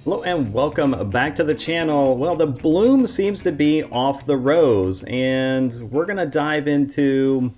Hello and welcome back to the channel. Well, the bloom seems to be off the rose, and we're going to dive into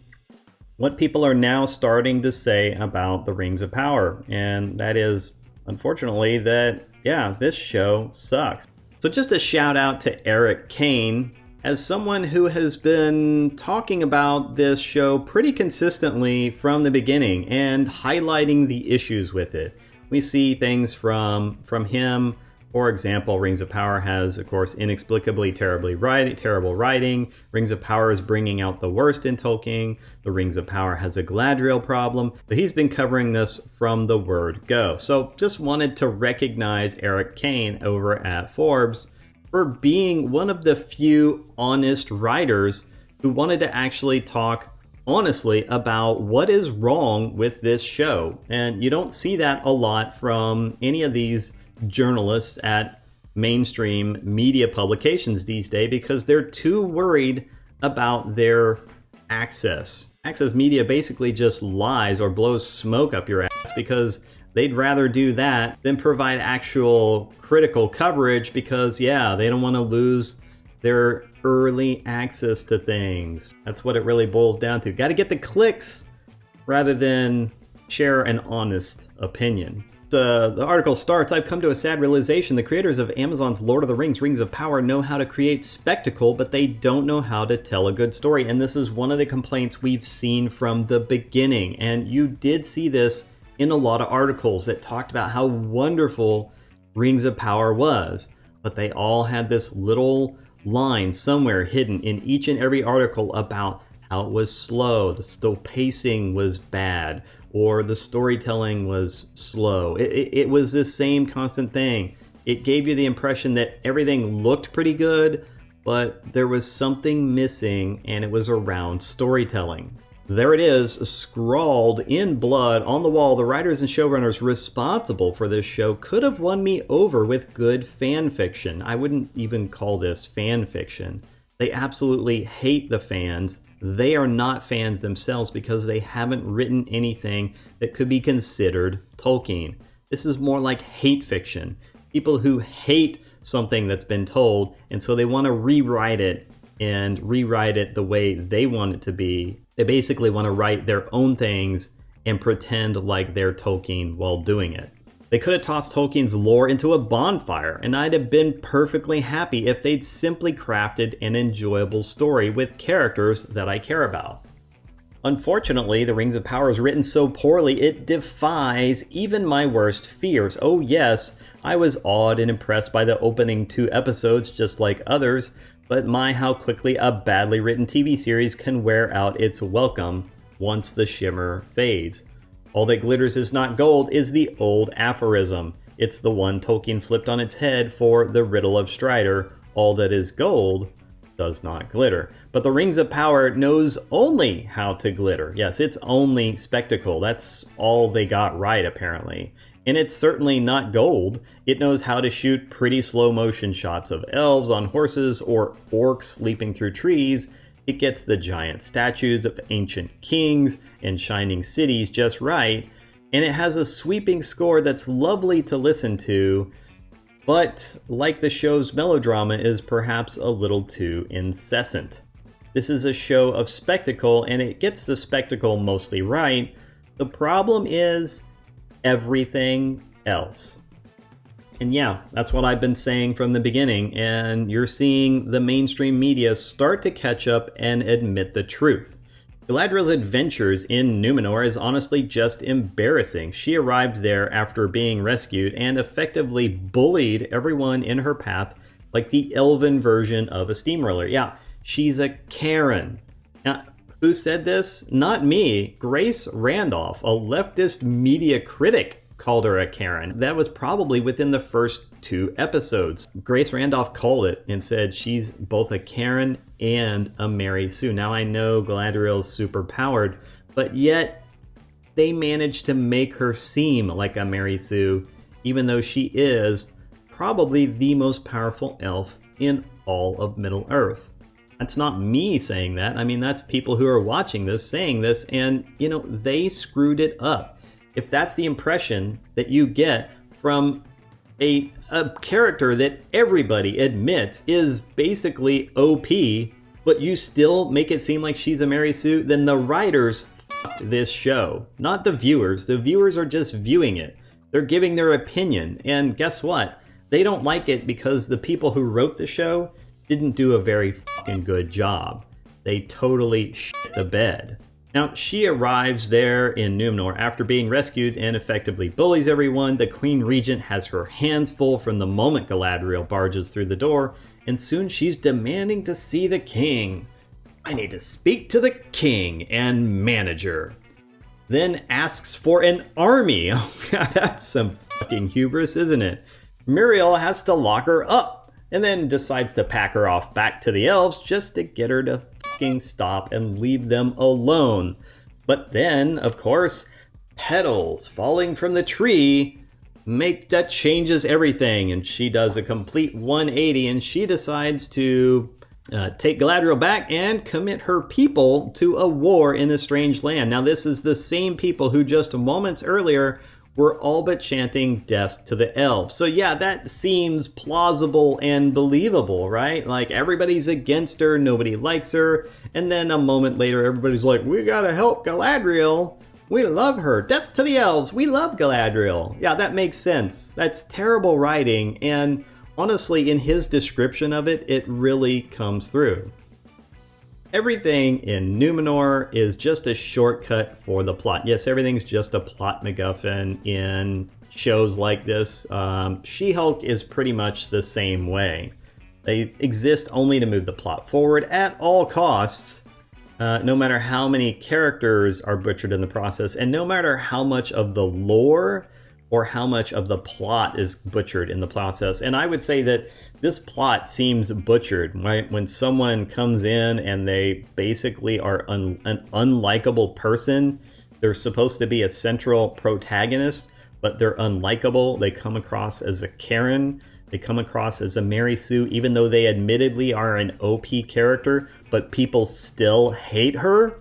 what people are now starting to say about the Rings of Power. And that is, unfortunately, that, yeah, this show sucks. So just a shout out to Eric Kane, as someone who has been talking about this show pretty consistently from the beginning and highlighting the issues with it. We see things from him. For example, Rings of Power has, of course, inexplicably terrible writing. Rings of Power is bringing out the worst in Tolkien. The Rings of Power has a Galadriel problem. But he's been covering this from the word go. So just wanted to recognize Eric Kane over at Forbes for being one of the few honest writers who wanted to actually talk honestly about what is wrong with this show. And you don't see that a lot from any of these journalists at mainstream media publications these days because they're too worried about their access. Access media basically just lies or blows smoke up your ass because they'd rather do that than provide actual critical coverage because, yeah, they don't want to lose their early access to things. That's what it really boils down to. Got to get the clicks rather than share an honest opinion. The article starts, I've come to a sad realization. The creators of Amazon's Lord of the Rings, Rings of Power know how to create spectacle, but they don't know how to tell a good story. And this is one of the complaints we've seen from the beginning. And you did see this in a lot of articles that talked about how wonderful Rings of Power was. But they all had this little line somewhere hidden in each and every article about how it was slow, the pacing was bad, or the storytelling was slow. It was the same constant thing. It gave you the impression that everything looked pretty good, but there was something missing, and it was around storytelling. There it is, scrawled in blood on the wall. The writers and showrunners responsible for this show could have won me over with good fan fiction. I wouldn't even call this fan fiction. They absolutely hate the fans. They are not fans themselves because they haven't written anything that could be considered Tolkien. This is more like hate fiction. People who hate something that's been told, and so they want to rewrite it and rewrite it the way they want it to be. They basically want to write their own things and pretend like they're Tolkien while doing it. They could have tossed Tolkien's lore into a bonfire, and I'd have been perfectly happy if they'd simply crafted an enjoyable story with characters that I care about. Unfortunately, The Rings of Power is written so poorly it defies even my worst fears. Oh yes, I was awed and impressed by the opening 2 episodes just like others, but my how quickly a badly written TV series can wear out its welcome once the shimmer fades. All that glitters is not gold is the old aphorism. It's the one Tolkien flipped on its head for the riddle of Strider. All that is gold does not glitter. But the Rings of Power knows only how to glitter. Yes, it's only spectacle. That's all they got right, apparently. And it's certainly not gold. It knows how to shoot pretty slow motion shots of elves on horses or orcs leaping through trees. It gets the giant statues of ancient kings and shining cities just right, and it has a sweeping score that's lovely to listen to, but like the show's melodrama is perhaps a little too incessant. This is a show of spectacle, and it gets the spectacle mostly right. The problem is everything else. And yeah, that's what I've been saying from the beginning, and you're seeing the mainstream media start to catch up and admit the truth. Galadriel's adventures in Numenor is honestly just embarrassing. She arrived there after being rescued and effectively bullied everyone in her path like the elven version of a steamroller. Yeah, she's a Karen. Now, who said this? Not me. Grace Randolph, a leftist media critic, called her a Karen. That was probably within the first 2 episodes. Grace Randolph called it and said she's both a Karen and a Mary Sue. Now I know Galadriel's super powered, but yet they managed to make her seem like a Mary Sue, even though she is probably the most powerful elf in all of Middle-earth. That's not me saying that. I mean, that's people who are watching this saying this, and, you know, they screwed it up. If that's the impression that you get from a character that everybody admits is basically OP, but you still make it seem like she's a Mary Sue, then the writers f***ed this show, not the viewers. The viewers are just viewing it. They're giving their opinion, and guess what? They don't like it because the people who wrote the show didn't do a very fucking good job. They totally shit the bed. Now, she arrives there in Numenor after being rescued and effectively bullies everyone. The Queen Regent has her hands full from the moment Galadriel barges through the door, and soon she's demanding to see the king. I need to speak to the king and manager. Then asks for an army. Oh god, that's some fucking hubris, isn't it? Muriel has to lock her up, and then decides to pack her off back to the elves just to get her to fucking stop and leave them alone. But then, of course, petals falling from the tree that changes everything, and she does a complete 180, and she decides to take Galadriel back and commit her people to a war in a strange land. Now, this is the same people who just moments earlier were all but chanting death to the elves. So yeah, that seems plausible and believable, right? Like, everybody's against her, nobody likes her, and then a moment later everybody's like, we gotta help Galadriel. We love her. Death to the elves. We love Galadriel. Yeah, that makes sense. That's terrible writing, and honestly, in his description of it, it really comes through. Everything in Numenor is just a shortcut for the plot. Yes, everything's just a plot MacGuffin in shows like this. She-Hulk is pretty much the same way. They exist only to move the plot forward at all costs, no matter how many characters are butchered in the process, and no matter how much of the lore or how much of the plot is butchered in the process. And I would say that this plot seems butchered, right? When someone comes in and they basically are an unlikable person, they're supposed to be a central protagonist, but they're unlikable. They come across as a Karen. They come across as a Mary Sue, even though they admittedly are an OP character, but people still hate her.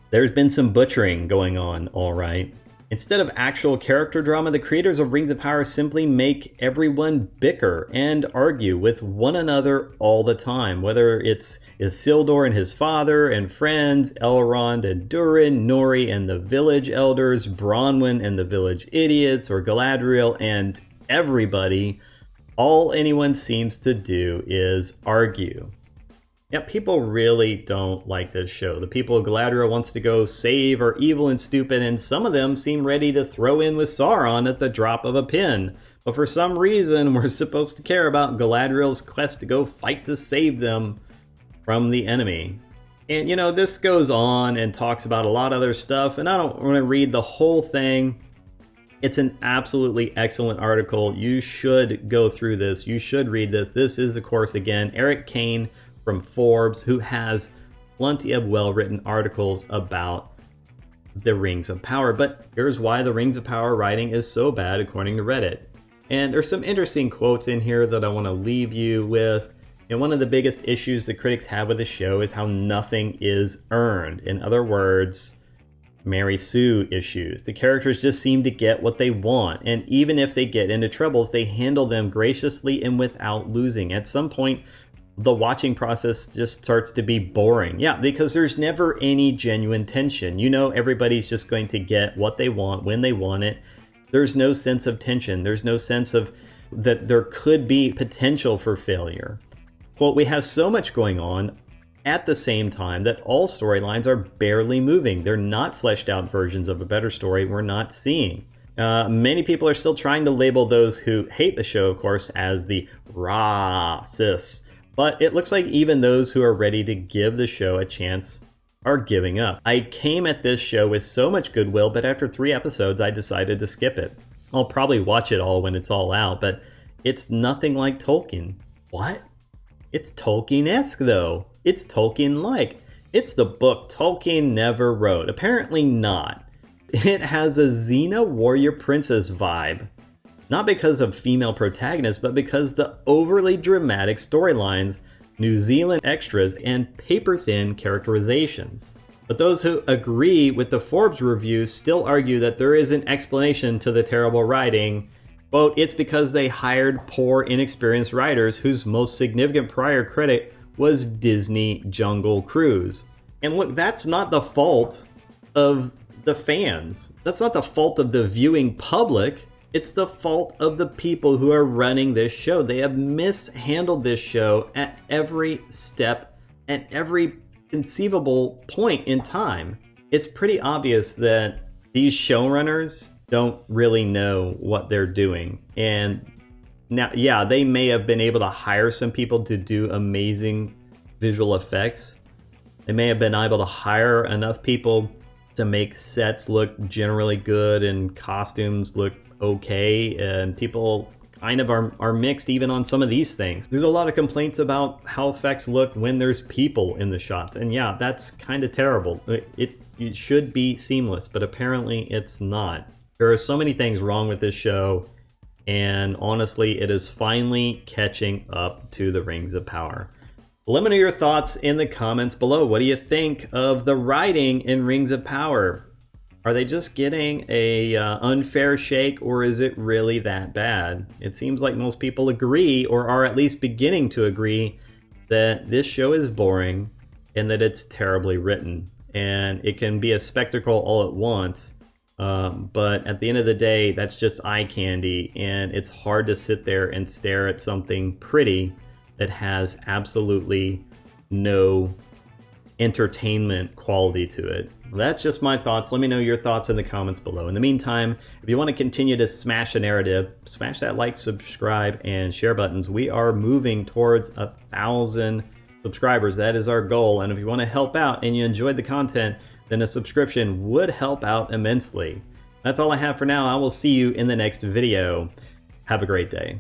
There's been some butchering going on, all right. Instead of actual character drama, the creators of Rings of Power simply make everyone bicker and argue with one another all the time. Whether it's Isildur and his father and friends, Elrond and Durin, Nori and the village elders, Bronwyn and the village idiots, or Galadriel and everybody, all anyone seems to do is argue. Yeah, people really don't like this show. The people Galadriel wants to go save are evil and stupid, and some of them seem ready to throw in with Sauron at the drop of a pin. But for some reason, we're supposed to care about Galadriel's quest to go fight to save them from the enemy. And you know, this goes on and talks about a lot of other stuff, and I don't want to read the whole thing. It's an absolutely excellent article. You should go through this. You should read this. This is, of course, again, Eric Kane from Forbes, who has plenty of well-written articles about the Rings of Power. But here's why the Rings of Power writing is so bad, according to Reddit. And there's some interesting quotes in here that I want to leave you with. And one of the biggest issues the critics have with the show is how nothing is earned. In other words, Mary Sue issues. The characters just seem to get what they want, and even if they get into troubles, they handle them graciously and without losing. At some point, the watching process just starts to be boring. Yeah, because there's never any genuine tension. You know, everybody's just going to get what they want when they want it. There's no sense of tension. There's no sense of that there could be potential for failure. Quote, we have so much going on at the same time that all storylines are barely moving. They're not fleshed out versions of a better story we're not seeing. Many people are still trying to label those who hate the show, of course, as the racists. But it looks like even those who are ready to give the show a chance are giving up. I came at this show with so much goodwill, but after 3 episodes, I decided to skip it. I'll probably watch it all when it's all out, but it's nothing like Tolkien. What? It's Tolkien-esque, though. It's Tolkien-like. It's the book Tolkien never wrote. Apparently not. It has a Xena warrior princess vibe. Not because of female protagonists, but because the overly dramatic storylines, New Zealand extras, and paper-thin characterizations. But those who agree with the Forbes review still argue that there is an explanation to the terrible writing, Quote, it's because they hired poor, inexperienced writers whose most significant prior credit was Disney Jungle Cruise. And look, that's not the fault of the fans. That's not the fault of the viewing public. It's the fault of the people who are running this show. They have mishandled this show at every step, at every conceivable point in time. It's pretty obvious that these showrunners don't really know what they're doing. And now, yeah, they may have been able to hire some people to do amazing visual effects. They may have been able to hire enough people to make sets look generally good and costumes look okay, and people kind of are mixed even on some of these things. There's a lot of complaints about how effects look when there's people in the shots, and yeah, that's kind of terrible. It should be seamless, but apparently it's not. There are so many things wrong with this show, and honestly, it is finally catching up to the Rings of Power. Let me know your thoughts in the comments below. What do you think of the writing in Rings of Power? Are they just getting a unfair shake, or is it really that bad? It seems like most people agree, or are at least beginning to agree, that this show is boring and that it's terribly written. And it can be a spectacle all at once, but at the end of the day, that's just eye candy, and it's hard to sit there and stare at something pretty that has absolutely no entertainment quality to it. That's just my thoughts. Let me know your thoughts in the comments below. In the meantime, if you want to continue to smash the narrative, smash that like, subscribe, and share buttons. We are moving towards 1,000 subscribers. That is our goal. And if you want to help out and you enjoyed the content, then a subscription would help out immensely. That's all I have for now. I will see you in the next video. Have a great day.